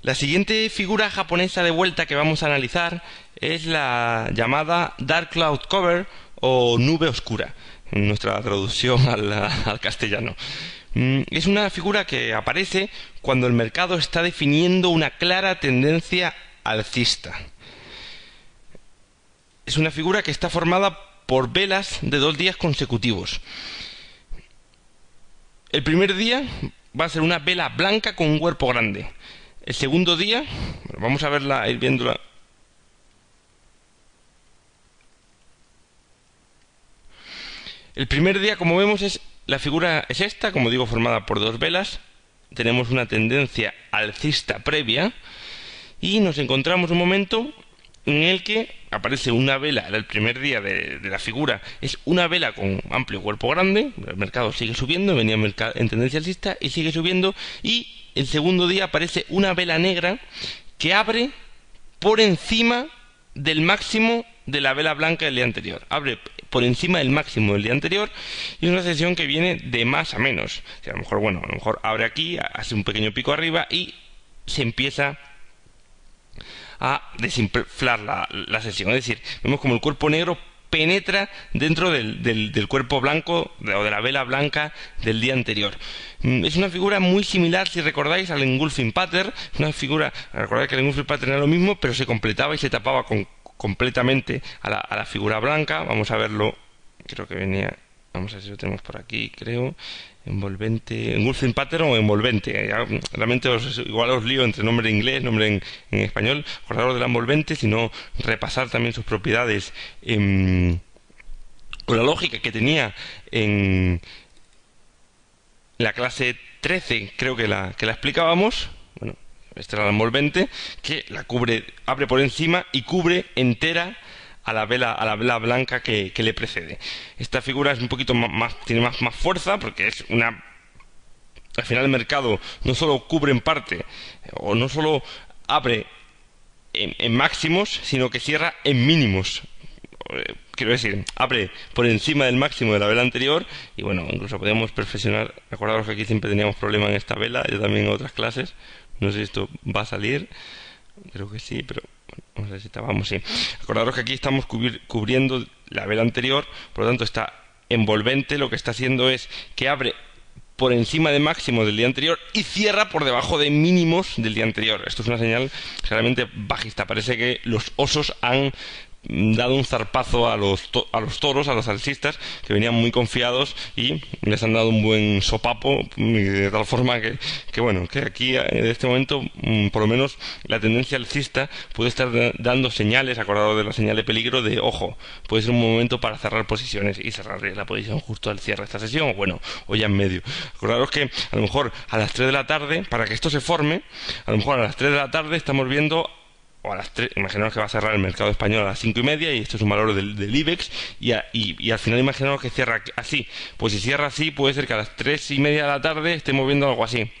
La siguiente figura japonesa de vuelta que vamos a analizar es la llamada Dark Cloud Cover o nube oscura, en nuestra traducción al castellano. Es una figura que aparece cuando el mercado está definiendo una clara tendencia alcista. Es una figura que está formada por velas de 2 días consecutivos. El primer día va a ser una vela blanca con un cuerpo grande. El segundo día, vamos a verla, ir viéndola. El primer día, como vemos, la figura es esta, como digo, formada por 2 velas. Tenemos una tendencia alcista previa y nos encontramos un momento en el que aparece una vela. El primer día de la figura es una vela con amplio cuerpo grande. El mercado sigue subiendo, venía en tendencia alcista y sigue subiendo. Y el segundo día aparece una vela negra que abre por encima del máximo de la vela blanca del día anterior. Abre por encima del máximo del día anterior y es una sesión que viene de más a menos. O sea, a lo mejor abre aquí, hace un pequeño pico arriba y se empieza a desinflar la sesión. Es decir, vemos como el cuerpo negro penetra dentro del cuerpo blanco o de la vela blanca del día anterior. Es una figura muy similar, si recordáis, al engulfing pattern. Es una figura, recordad que el engulfing pattern era lo mismo, pero se completaba y se tapaba completamente a la figura blanca. Vamos a verlo, creo que venía, vamos a ver si lo tenemos por aquí, creo. Envolvente, engulfing pattern o envolvente. Realmente igual os lío entre nombre en inglés, nombre en español. Acordaros de la envolvente, sino repasar también sus propiedades o la lógica que tenía en la clase 13, creo que la explicábamos. Bueno, esta era la envolvente, que la cubre, abre por encima y cubre entera a la vela blanca que le precede. Esta figura es un poquito más, tiene más fuerza, porque es una... Al final el mercado no solo cubre en parte, o no solo abre en máximos, sino que cierra en mínimos. Quiero decir, abre por encima del máximo de la vela anterior y bueno, incluso podemos perfeccionar. Acordaros que aquí siempre teníamos problema en esta vela, yo también en otras clases. No sé si esto va a salir, creo que sí, pero vamos a ver si vamos, sí. Acordaros que aquí estamos cubriendo la vela anterior, por lo tanto esta envolvente lo que está haciendo es que abre por encima de máximo del día anterior y cierra por debajo de mínimos del día anterior. Esto es una señal claramente bajista. Parece que los osos han dado un zarpazo a los toros, a los alcistas, que venían muy confiados y les han dado un buen sopapo, de tal forma que bueno, que aquí en este momento por lo menos la tendencia alcista puede estar dando señales, acordado de la señal de peligro, de ojo, puede ser un momento para cerrar posiciones y cerrar la posición justo al cierre de esta sesión, o bueno, o ya en medio. Acordaros que a lo mejor a las 3 de la tarde, para que esto se forme, a lo mejor a las 3 de la tarde estamos viendo, o a las 3, imaginaos que va a cerrar el mercado español a las 5:30 y esto es un valor del IBEX y al final imaginaos que cierra así. Pues si cierra así puede ser que a las 3:30 de la tarde estemos viendo algo así.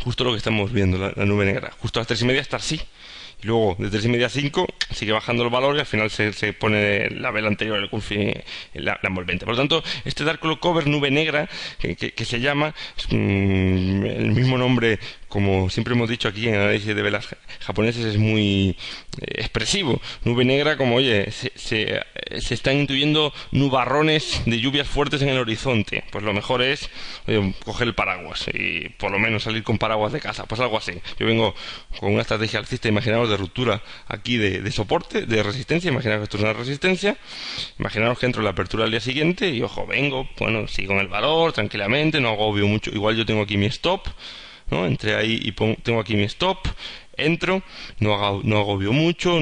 Justo lo que estamos viendo, la nube negra. Justo a las 3:30 está así. Y luego de 3:30 a 5 sigue bajando el valor y al final se pone la vela anterior, la envolvente. Por lo tanto, este Dark Cloud Cover, nube negra, que se llama, es el mismo nombre, como siempre hemos dicho aquí en análisis de velas japoneses, es muy expresivo. Nube negra, como oye, se están intuyendo nubarrones de lluvias fuertes en el horizonte. Pues lo mejor es coger el paraguas y por lo menos salir con paraguas de casa. Pues algo así. Yo vengo con una estrategia alcista, imaginaos, de ruptura aquí de soporte, de resistencia. Imaginaos que esto es una resistencia. Imaginaos que entro en la apertura al día siguiente y ojo, vengo, bueno, sigo en el valor tranquilamente, no agobio mucho. Igual yo tengo aquí mi stop, ¿no? Entré ahí y tengo aquí mi stop, entro, no agobio mucho,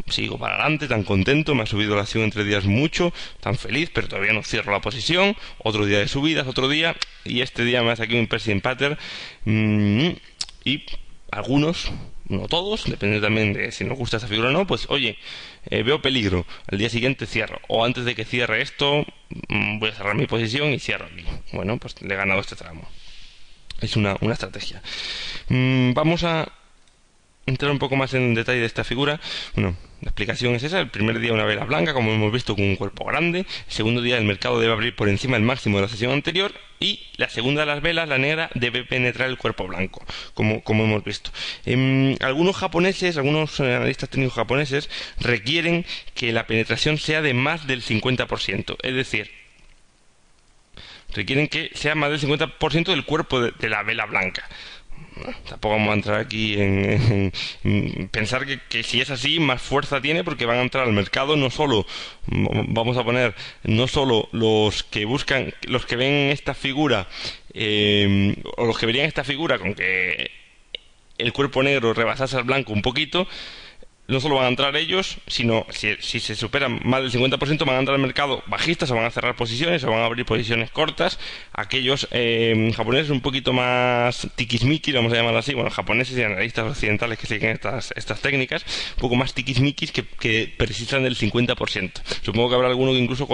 sigo para adelante, tan contento, me ha subido la acción entre días mucho, tan feliz, pero todavía no cierro la posición, otro día de subidas, otro día, y este día me hace aquí un persistent pattern, y algunos, no todos, depende también de si nos gusta esta figura o no, pues oye, veo peligro, al día siguiente cierro, o antes de que cierre esto, voy a cerrar mi posición y cierro aquí. Bueno, pues le he ganado este tramo. Es una estrategia. Vamos a entrar un poco más en detalle de esta figura, bueno, la explicación es esa. El primer día una vela blanca, como hemos visto, con un cuerpo grande. El segundo día el mercado debe abrir por encima del máximo de la sesión anterior. Y la segunda de las velas, la negra, debe penetrar el cuerpo blanco, como hemos visto. Algunos analistas técnicos japoneses, requieren que la penetración sea de más del 50%. Es decir, requieren que sea más del 50% del cuerpo de la vela blanca. Tampoco vamos a entrar aquí en pensar que si es así, más fuerza tiene, porque van a entrar al mercado no solo, vamos a poner, no solo los que ven esta figura, o los que verían esta figura con que el cuerpo negro rebasase al blanco un poquito. No solo van a entrar ellos, sino si se superan más del 50% van a entrar al mercado bajistas, o van a cerrar posiciones, o van a abrir posiciones cortas. Aquellos japoneses un poquito más tiquismiquis, vamos a llamarlo así, bueno, japoneses y analistas occidentales que siguen estas técnicas, un poco más tiquismiquis que persistan del 50%. Supongo que habrá alguno que incluso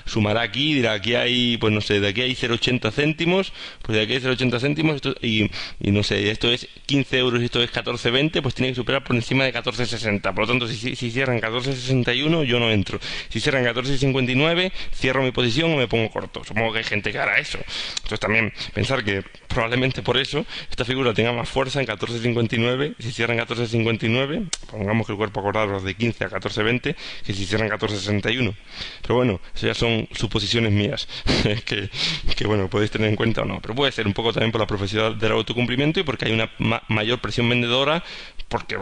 sumará aquí, dirá, aquí hay, pues no sé, de aquí hay 0,80 céntimos, pues de aquí hay 0,80 céntimos, y no sé, esto es 15 euros y esto es 14,20, pues tiene que superar por encima de 14,60. Por lo tanto, si cierran 14,61, yo no entro. Si cierran 14,59, cierro mi posición o me pongo corto. Supongo que hay gente que hará eso. Entonces también pensar que probablemente por eso esta figura tenga más fuerza en 14,59. Si cierran 14,59, pongamos que el cuerpo acordado es de 15 a 14,20, que si cierran 14,61. Pero bueno, eso ya son suposiciones mías que bueno, podéis tener en cuenta o no. Pero puede ser un poco también por la profecía del autocumplimiento y porque hay una mayor presión vendedora, porque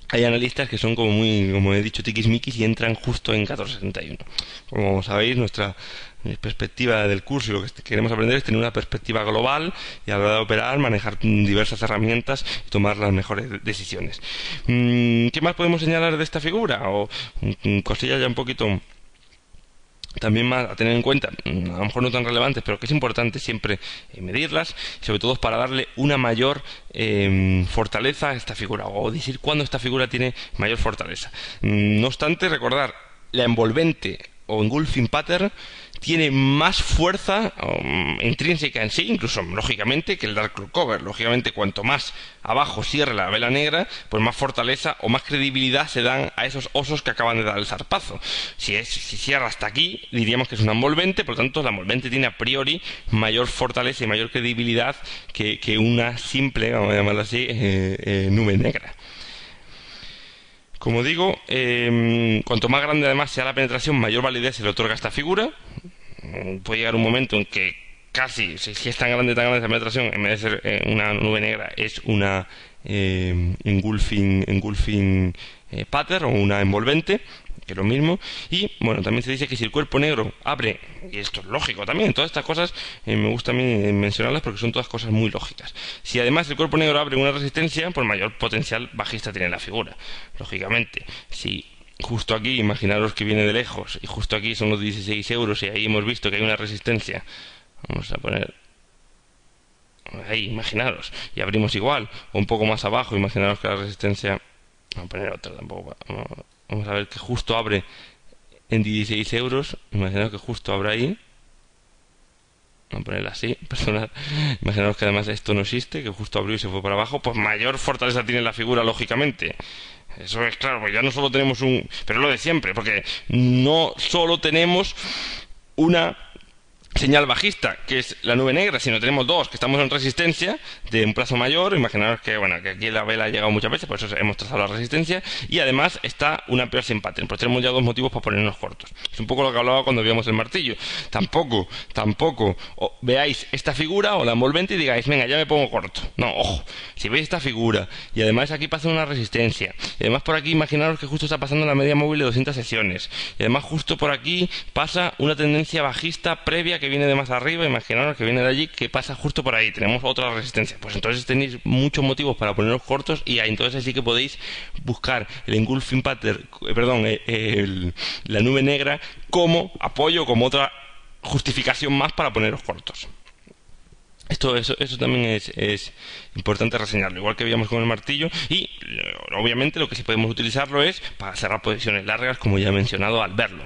hay analistas que son como he dicho, tiquismiquis, y entran justo en 14,61. Como sabéis, nuestra perspectiva del curso y lo que queremos aprender es tener una perspectiva global, y a la hora de operar, manejar diversas herramientas y tomar las mejores decisiones. ¿Qué más podemos señalar de esta figura? O cosillas ya un poquito también más a tener en cuenta, a lo mejor no tan relevantes, pero que es importante siempre medirlas, sobre todo para darle una mayor fortaleza a esta figura, o decir cuándo esta figura tiene mayor fortaleza. No obstante, recordar, la envolvente o engulfing pattern tiene más fuerza intrínseca en sí, incluso lógicamente, que el dark cloud cover. Lógicamente, cuanto más abajo cierre la vela negra, pues más fortaleza o más credibilidad se dan a esos osos que acaban de dar el zarpazo. Si cierra hasta aquí, diríamos que es una envolvente. Por lo tanto, la envolvente tiene a priori mayor fortaleza y mayor credibilidad que una simple, vamos a llamarla así, nube negra. Como digo, cuanto más grande además sea la penetración, mayor validez se le otorga a esta figura. Puede llegar un momento en que casi, si es tan grande esa penetración, en vez de ser una nube negra, es una engulfing pattern o una envolvente, que es lo mismo. Y bueno, también se dice que si el cuerpo negro abre, y esto es lógico también, todas estas cosas me gusta a mí mencionarlas porque son todas cosas muy lógicas. Si además el cuerpo negro abre una resistencia, pues mayor potencial bajista tiene la figura, lógicamente. Si justo aquí, imaginaros que viene de lejos, y justo aquí son los 16 euros, y ahí hemos visto que hay una resistencia, vamos a poner ahí, imaginaros, y abrimos igual, o un poco más abajo, imaginaros que la resistencia, vamos a poner otra tampoco, vamos a ver que justo abre en 16 euros, imaginaros que justo abre ahí, vamos a ponerla así, perdonad, imaginaros que además esto no existe, que justo abrió y se fue para abajo, pues mayor fortaleza tiene la figura, lógicamente. Eso es claro, pues ya no solo tenemos pero lo de siempre, porque no solo tenemos una señal bajista, que es la nube negra, si no tenemos dos, que estamos en resistencia de un plazo mayor. Imaginaros que, bueno, que aquí la vela ha llegado muchas veces, por eso hemos trazado la resistencia, y además está una piercing pattern, pues tenemos ya dos motivos para ponernos cortos. Es un poco lo que hablaba cuando veíamos el martillo. Tampoco veáis esta figura o la envolvente y digáis, venga, ya me pongo corto. No, ojo, si veis esta figura, y además aquí pasa una resistencia, y además por aquí imaginaros que justo está pasando la media móvil de 200 sesiones, y además justo por aquí pasa una tendencia bajista previa que viene de más arriba, imaginaros que viene de allí, que pasa justo por ahí, tenemos otra resistencia, pues entonces tenéis muchos motivos para poneros cortos, y entonces sí que podéis buscar el engulfing pattern, la nube negra como apoyo, como otra justificación más para poneros cortos. Eso también es importante reseñarlo, igual que veíamos con el martillo. Y obviamente lo que sí podemos utilizarlo es para cerrar posiciones largas, como ya he mencionado al verlo.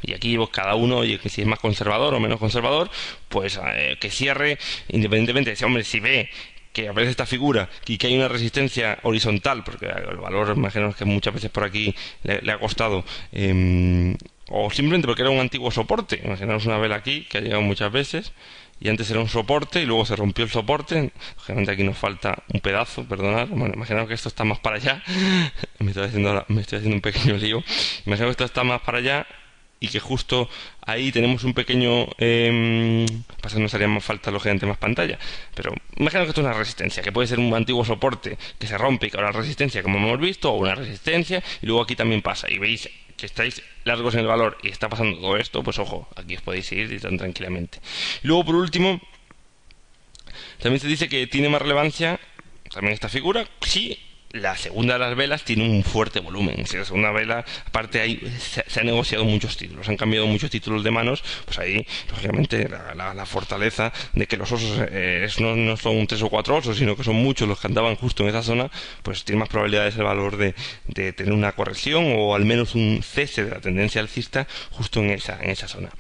Y aquí pues, cada uno, oye, que si es más conservador o menos conservador, pues que cierre independientemente. Hombre, si ve que aparece esta figura y que hay una resistencia horizontal, porque el valor, imaginaos que muchas veces por aquí le ha costado, o simplemente porque era un antiguo soporte. Imaginaos una vela aquí que ha llegado muchas veces y antes era un soporte y luego se rompió el soporte. Lógicamente aquí nos falta un pedazo, perdonad. Bueno, imaginaos que esto está más para allá. Me estoy haciendo un pequeño lío. Imaginaos que esto está más para allá y que justo ahí tenemos un pequeño... pasa que nos haría más falta, lógicamente, más pantalla. Pero imaginaos que esto es una resistencia, que puede ser un antiguo soporte que se rompe y que ahora resistencia, como hemos visto, o una resistencia, y luego aquí también pasa. Y veis que estáis largos en el valor y está pasando todo esto, pues ojo, aquí os podéis ir tan tranquilamente. Y luego, por último, también se dice que tiene más relevancia también esta figura si la segunda de las velas tiene un fuerte volumen. Si la segunda vela, aparte ahí se han negociado muchos títulos, han cambiado muchos títulos de manos, pues ahí, lógicamente, la fortaleza de que los osos no son 3 o 4 osos, sino que son muchos los que andaban justo en esa zona, pues tiene más probabilidades el valor de tener una corrección o al menos un cese de la tendencia alcista justo en esa zona.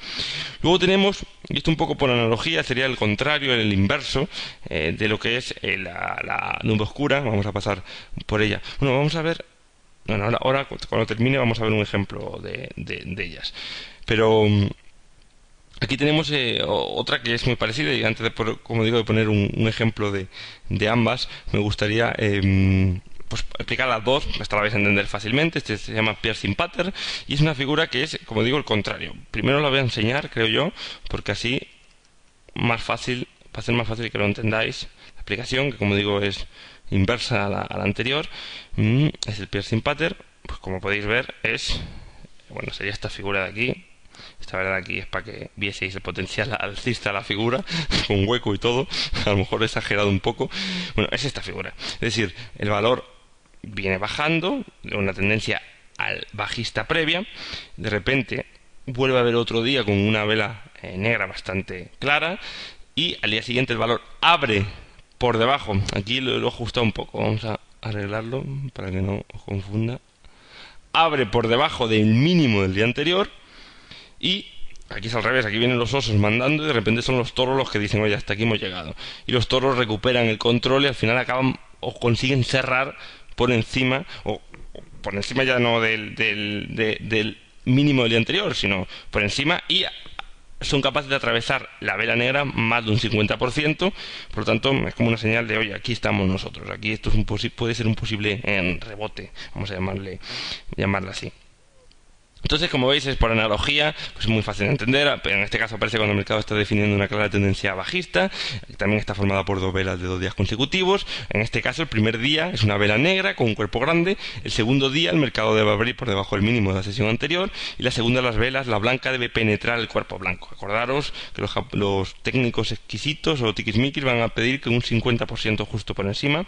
Luego tenemos, y esto un poco por analogía, sería el contrario, el inverso de lo que es la nube oscura. Vamos a pasar por ella. Bueno, vamos a ver. Bueno, ahora cuando termine vamos a ver un ejemplo de ellas. Pero aquí tenemos otra que es muy parecida y antes de, como digo, de poner un ejemplo de ambas, me gustaría pues explicar las dos. Esta la vais a entender fácilmente. Este se llama piercing pattern y es una figura que es, como digo, el contrario. Primero la voy a enseñar, creo yo, porque así va a ser más fácil que lo entendáis. La explicación, que como digo es inversa a la anterior, es el piercing pattern. Pues como podéis ver bueno, sería esta figura de aquí. Esta verdad aquí es para que vieseis el potencial alcista de la figura, con hueco y todo. A lo mejor he exagerado un poco. Bueno, es esta figura. Es decir, el valor viene bajando, de una tendencia al bajista previa. De repente vuelve a haber otro día con una vela negra bastante clara. Y al día siguiente el valor abre por debajo. Aquí lo he ajustado un poco. Vamos a arreglarlo para que no os confunda. Abre por debajo del mínimo del día anterior. Y aquí es al revés. Aquí vienen los osos mandando y de repente son los toros los que dicen, oye, hasta aquí hemos llegado. Y los toros recuperan el control y al final acaban o consiguen cerrar por encima, o por encima ya no del mínimo del día anterior, sino por encima, y son capaces de atravesar la vela negra más de un 50%. Por lo tanto, es como una señal de, oye, aquí estamos nosotros, aquí esto es puede ser un posible rebote, vamos a llamarla así. Entonces, como veis, es por analogía, pues es muy fácil de entender. En este caso aparece cuando el mercado está definiendo una clara tendencia bajista. También está formada por dos velas de 2 días consecutivos. En este caso, el primer día es una vela negra con un cuerpo grande. El segundo día, el mercado debe abrir por debajo del mínimo de la sesión anterior. Y la segunda de las velas, la blanca, debe penetrar el cuerpo blanco. Acordaros que los técnicos exquisitos o tiquismiquis van a pedir que un 50% justo por encima.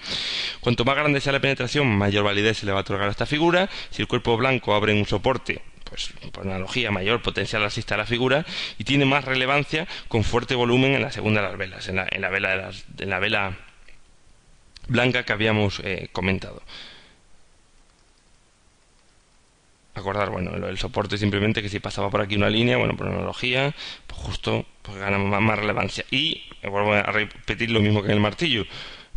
Cuanto más grande sea la penetración, mayor validez se le va a otorgar a esta figura. Si el cuerpo blanco abre en un soporte, pues por analogía, mayor potencial alcista de la figura, y tiene más relevancia con fuerte volumen en la segunda de las velas, en la vela blanca que habíamos comentado. Acordar, bueno, el soporte simplemente que si pasaba por aquí una línea, bueno, por analogía, pues justo pues gana más relevancia. Y vuelvo a repetir lo mismo que en el martillo.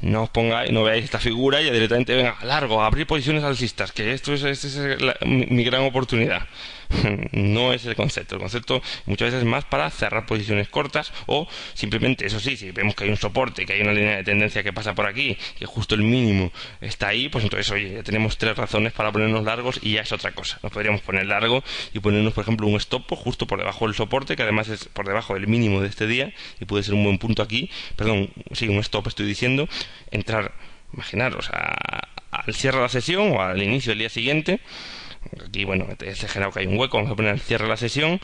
No os pongáis, no veáis esta figura y ya directamente venga, largo, a abrir posiciones alcistas, que esta es mi gran oportunidad. No es el concepto. El concepto muchas veces es más para cerrar posiciones cortas o simplemente, eso sí, si vemos que hay un soporte, que hay una línea de tendencia que pasa por aquí, que justo el mínimo está ahí, pues entonces, oye, ya tenemos 3 razones para ponernos largos y ya es otra cosa. Nos podríamos poner largo y ponernos, por ejemplo, un stop justo por debajo del soporte, que además es por debajo del mínimo de este día y puede ser un buen punto aquí. Perdón, sí, un stop estoy diciendo. Entrar, imaginaros, al cierre de la sesión o al inicio del día siguiente. Aquí, bueno, he generado que hay un hueco, vamos a poner al cierre de la sesión,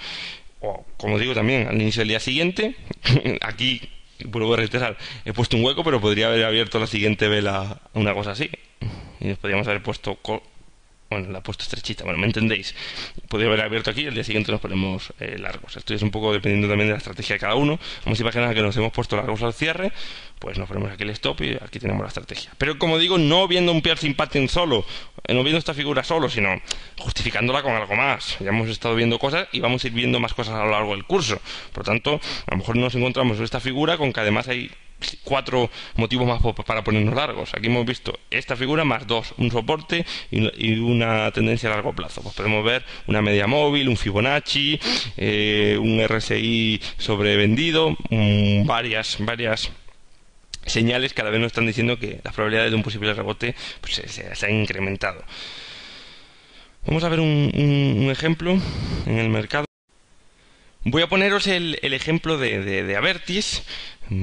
o como digo también al inicio del día siguiente. Aquí, vuelvo a reiterar, he puesto un hueco, pero podría haber abierto la siguiente vela, una cosa así, y nos podríamos haber puesto bueno, la he puesto estrechita, bueno, me entendéis. Podría haber abierto aquí y al día siguiente nos ponemos largos. Esto es un poco dependiendo también de la estrategia de cada uno. Vamos a imaginar que nos hemos puesto largos al cierre, pues nos ponemos aquí el stop y aquí tenemos la estrategia. Pero como digo, no viendo un piercing pattern solo, no viendo esta figura solo, sino justificándola con algo más. Ya hemos estado viendo cosas y vamos a ir viendo más cosas a lo largo del curso. Por lo tanto, a lo mejor nos encontramos esta figura con que además hay cuatro motivos más para ponernos largos. Aquí hemos visto esta figura más dos, un soporte y una tendencia a largo plazo. Pues podemos ver una media móvil, un Fibonacci, un RSI sobrevendido, varias señales cada vez nos están diciendo que las probabilidades de un posible rebote pues, se han incrementado. Vamos a ver un ejemplo en el mercado. Voy a poneros el ejemplo de Avertis.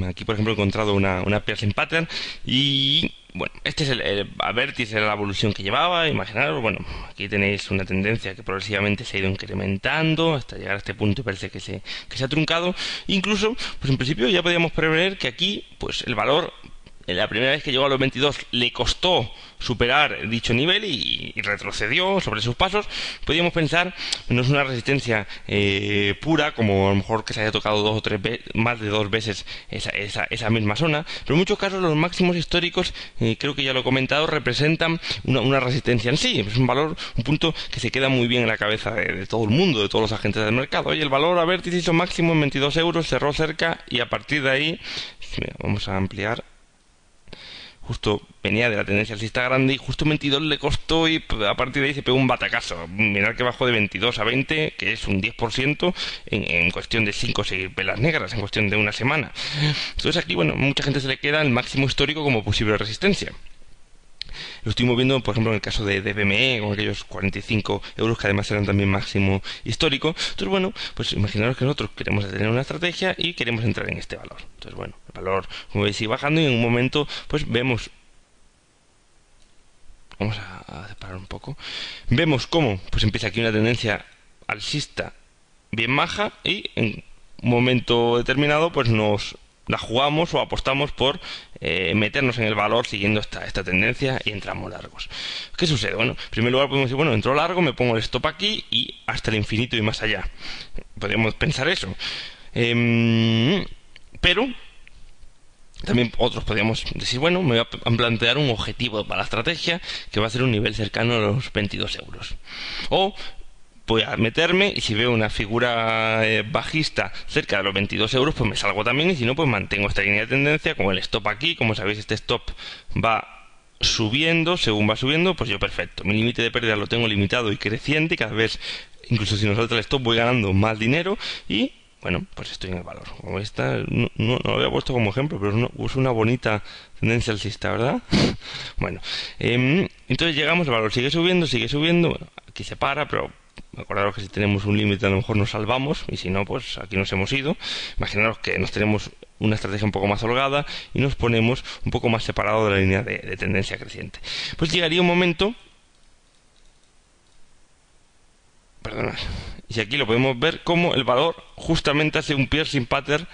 Aquí, por ejemplo, he encontrado una piercing pattern y, bueno, este es el Avertis, era la evolución que llevaba. Imaginaros, bueno, aquí tenéis una tendencia que progresivamente se ha ido incrementando hasta llegar a este punto y parece que se ha truncado. Incluso, pues en principio ya podíamos prever que aquí, pues el valor, la primera vez que llegó a los 22 le costó superar dicho nivel y retrocedió sobre sus pasos. Podríamos pensar, no es una resistencia pura, como a lo mejor que se haya tocado dos o tres más de dos veces esa misma zona, pero en muchos casos los máximos históricos, creo que ya lo he comentado, representan una resistencia en sí. Es un valor, un punto que se queda muy bien en la cabeza de todo el mundo, de todos los agentes del mercado. Oye, el valor a vértice hizo máximo en 22 euros, cerró cerca y a partir de ahí, vamos a ampliar, justo venía de la tendencia alcista grande y justo 22 le costó y a partir de ahí se pegó un batacazo. Mirad que bajó de 22 a 20, que es un 10% en cuestión de 5 o 6 velas negras, en cuestión de una semana. Entonces aquí, bueno, mucha gente se le queda el máximo histórico como posible resistencia. Lo estuvimos viendo, por ejemplo, en el caso de BME, con aquellos 45 euros que además eran también máximo histórico. Entonces, bueno, pues imaginaros que nosotros queremos tener una estrategia y queremos entrar en este valor. Entonces, bueno, el valor, como veis, sigue bajando y en un momento, pues vemos... Vamos a separar un poco. Vemos cómo pues empieza aquí una tendencia alcista bien baja y en un momento determinado pues nos la jugamos o apostamos por meternos en el valor siguiendo esta tendencia y entramos largos. ¿Qué sucede? Bueno, en primer lugar podemos decir, bueno, entro largo, me pongo el stop aquí y hasta el infinito y más allá. Podríamos pensar eso. Pero también otros podríamos decir, bueno, me voy a plantear un objetivo para la estrategia que va a ser un nivel cercano a los 22 euros. O voy a meterme y si veo una figura bajista cerca de los 22 euros, pues me salgo también y si no, pues mantengo esta línea de tendencia con el stop aquí. Como sabéis, este stop va subiendo, según va subiendo, pues yo perfecto. Mi límite de pérdida lo tengo limitado y creciente, cada vez, incluso si no salta el stop, voy ganando más dinero y... Bueno, pues estoy en el valor. Como esta, no lo había puesto como ejemplo, pero es una bonita tendencia alcista, ¿verdad? Bueno, entonces llegamos, el valor sigue subiendo. Bueno, aquí se para, pero acordaros que si tenemos un límite a lo mejor nos salvamos y si no, pues aquí nos hemos ido. Imaginaros que nos tenemos una estrategia un poco más holgada y nos ponemos un poco más separado de la línea de tendencia creciente. Pues llegaría un momento... Perdonad. Y aquí lo podemos ver como el valor justamente hace un piercing pattern.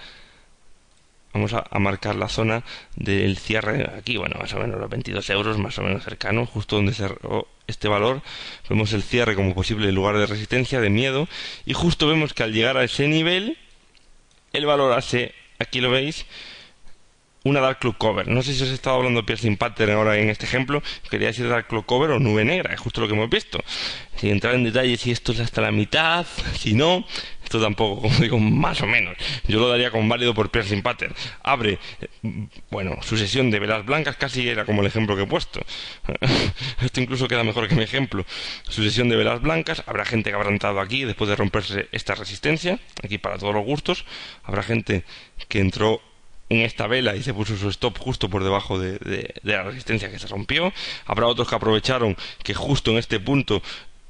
Vamos a marcar la zona del cierre aquí, bueno, más o menos los 22 euros, más o menos cercano, justo donde cerró este valor. Vemos el cierre como posible lugar de resistencia, de miedo, y justo vemos que al llegar a ese nivel, el valor hace, aquí lo veis, una Dark Cloud Cover. No sé si os he estado hablando de piercing pattern ahora en este ejemplo. Quería decir Dark Cloud Cover o nube negra, es justo lo que hemos visto. Sin entrar en detalle si esto es hasta la mitad, si no, esto tampoco, como digo, más o menos. Yo lo daría como válido por piercing pattern. Abre, bueno, su sesión de velas blancas casi era como el ejemplo que he puesto. Esto incluso queda mejor que mi ejemplo. Su sesión de velas blancas, habrá gente que habrá entrado aquí después de romperse esta resistencia, aquí para todos los gustos. Habrá gente que entró en esta vela y se puso su stop justo por debajo de la resistencia que se rompió. Habrá otros que aprovecharon que justo en este punto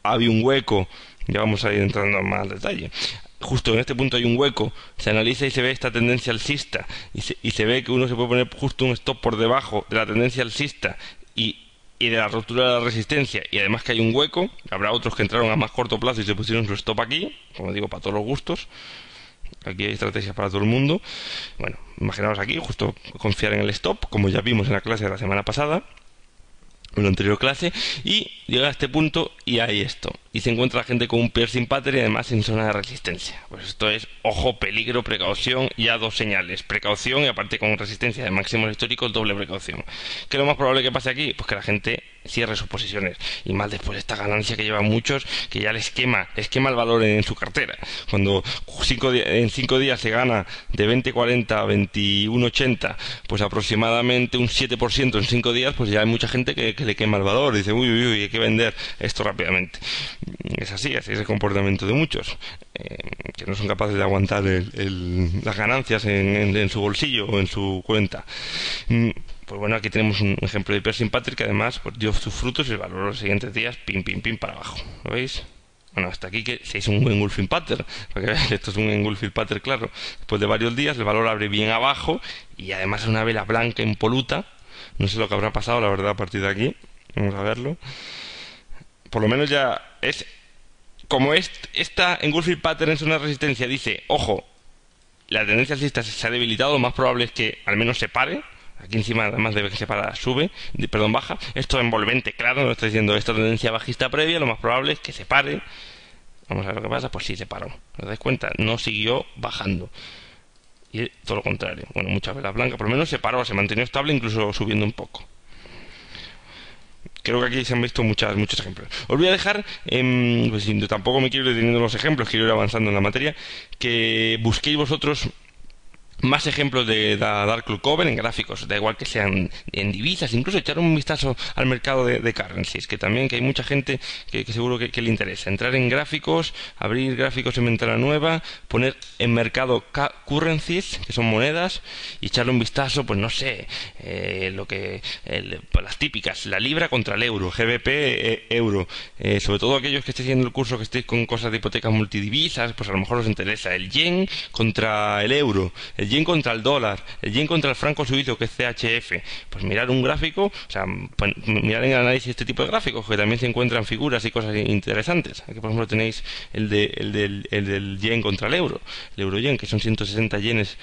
había un hueco. Ya vamos a ir entrando en más detalle. Justo en este punto hay un hueco, se analiza y se ve esta tendencia alcista y se ve que uno se puede poner justo un stop por debajo de la tendencia alcista y de la ruptura de la resistencia, y además que hay un hueco. Habrá otros que entraron a más corto plazo y se pusieron su stop aquí, como digo, para todos los gustos. Aquí hay estrategias para todo el mundo. Bueno, imaginaos aquí, justo confiar en el stop, como ya vimos en la clase de la semana pasada, en la anterior clase, y llega a este punto y hay esto. y se encuentra la gente con un piercing pattern y además en zona de resistencia. Pues esto es ojo, peligro, precaución, ya dos señales: precaución y aparte con resistencia de máximos históricos, doble precaución. ¿Qué es lo más probable que pase aquí? Pues que la gente cierre sus posiciones, y más después de esta ganancia que llevan muchos, que ya les quema el valor en su cartera. Cuando en 5 días se gana de 20,40 a 21,80, pues aproximadamente un 7% en 5 días, pues ya hay mucha gente que le quema el valor, dice uy, uy, uy, hay que vender esto rápidamente. Así es el comportamiento de muchos, que no son capaces de aguantar las ganancias en su bolsillo o en su cuenta. Pues bueno, aquí tenemos un ejemplo de piercing pattern que además pues, dio sus frutos y el valor los siguientes días pim, pim, pim para abajo. ¿Lo veis? Bueno, hasta aquí que se hizo un engulfing pattern, porque esto es un engulfing pattern, claro. Después de varios días el valor abre bien abajo y además es una vela blanca impoluta. No sé lo que habrá pasado, la verdad, a partir de aquí. Vamos a verlo. Por lo menos ya es... Como esta engulfing pattern es una resistencia, dice, ojo, la tendencia alcista se ha debilitado, lo más probable es que al menos se pare. Aquí encima, además de que se para, baja. Esto es envolvente, claro, no estoy diciendo esta tendencia bajista previa, lo más probable es que se pare. Vamos a ver lo que pasa, pues sí, se paró. ¿Os dais cuenta? No siguió bajando. Y todo lo contrario. Bueno, muchas velas blancas, por lo menos se paró, se mantenió estable, incluso subiendo un poco. Creo que aquí se han visto muchos ejemplos. Os voy a dejar, pues tampoco me quiero ir deteniendo los ejemplos, quiero ir avanzando en la materia, que busquéis vosotros más ejemplos de Dark Club Cover en gráficos, da igual que sean en divisas, incluso echar un vistazo al mercado de currencies, que también que hay mucha gente que seguro que le interesa. Entrar en gráficos, abrir gráficos en ventana nueva, poner en mercado currencies, que son monedas, y echarle un vistazo, pues no sé, pues las típicas, la libra contra el euro, GBP, euro, sobre todo aquellos que estéis haciendo el curso, que estéis con cosas de hipotecas multidivisas, pues a lo mejor os interesa el yen contra el euro, el yen contra el dólar, el yen contra el franco suizo, que es CHF. Pues mirar un gráfico, o sea, mirar en el análisis este tipo de gráficos, que también se encuentran figuras y cosas interesantes. Aquí, por ejemplo, tenéis el del yen contra el euro yen, que son 160 yenes,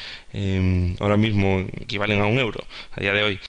ahora mismo equivalen a un euro, a día de hoy.